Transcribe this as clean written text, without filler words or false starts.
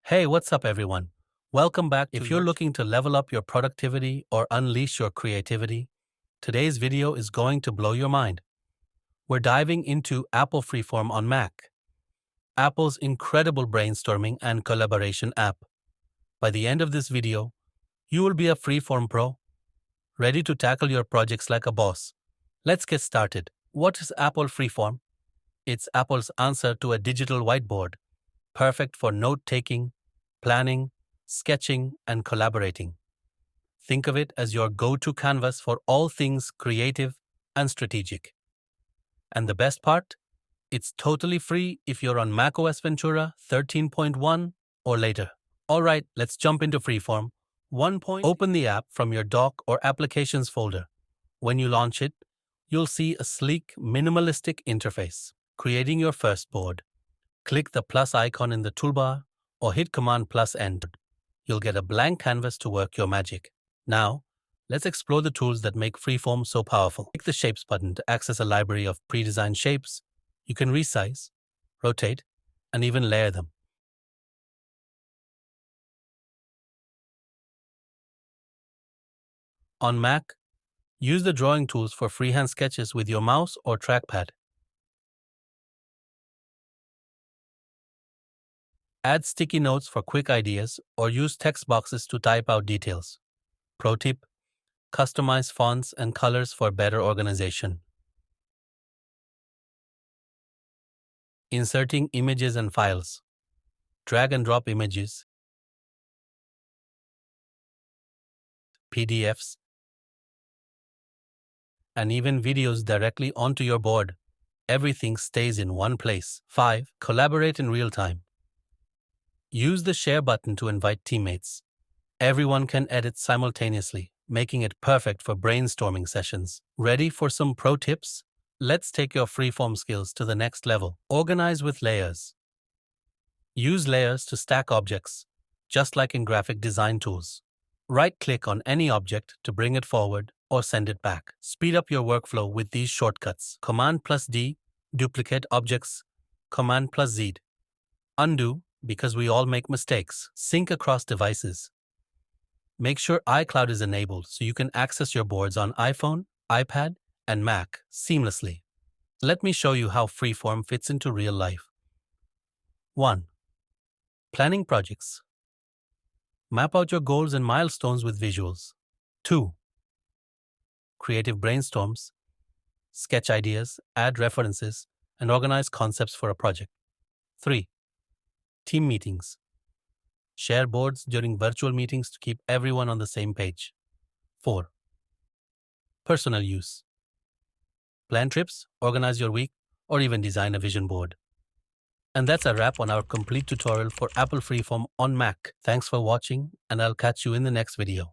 Hey, what's up, everyone? Welcome back. If you're looking to level up your productivity or unleash your creativity, today's video is going to blow your mind. We're diving into Apple Freeform on Mac, Apple's incredible brainstorming and collaboration app. By the end of this video, you will be a Freeform pro, ready to tackle your projects like a boss. Let's get started. What is Apple Freeform? It's Apple's answer to a digital whiteboard, perfect for note-taking, planning, sketching, and collaborating. Think of it as your go-to canvas for all things creative and strategic. And the best part? It's totally free if you're on macOS Ventura 13.1 or later. Alright, let's jump into Freeform. Open the app from your dock or applications folder. When you launch it, you'll see a sleek, minimalistic interface. Creating your first board. Click the plus icon in the toolbar or hit Command plus Enter. You'll get a blank canvas to work your magic. Now, let's explore the tools that make Freeform so powerful. Click the Shapes button to access a library of pre-designed shapes. You can resize, rotate, and even layer them. On Mac, use the drawing tools for freehand sketches with your mouse or trackpad. Add sticky notes for quick ideas or use text boxes to type out details. Pro tip: customize fonts and colors for better organization. Inserting images and files. Drag and drop images, PDFs, and even videos directly onto your board. Everything stays in one place. 5. Collaborate in real time. Use the share button to invite teammates. Everyone can edit simultaneously, making it perfect for brainstorming sessions. Ready for some pro tips? Let's take your Freeform skills to the next level. Organize with layers. Use layers to stack objects, just like in graphic design tools. Right-click on any object to bring it forward or send it back. Speed up your workflow with these shortcuts. Command plus D, duplicate objects. Command plus Z, undo, because we all make mistakes. Sync across devices. Make sure iCloud is enabled so you can access your boards on iPhone, iPad, and Mac seamlessly. Let me show you how Freeform fits into real life. 1. Planning projects. Map out your goals and milestones with visuals. 2. Creative brainstorms. Sketch ideas, add references, and organize concepts for a project. 3. Team meetings. Share boards during virtual meetings to keep everyone on the same page. 4. Personal use. Plan trips, organize your week, or even design a vision board. And that's a wrap on our complete tutorial for Apple Freeform on Mac. Thanks for watching, and I'll catch you in the next video.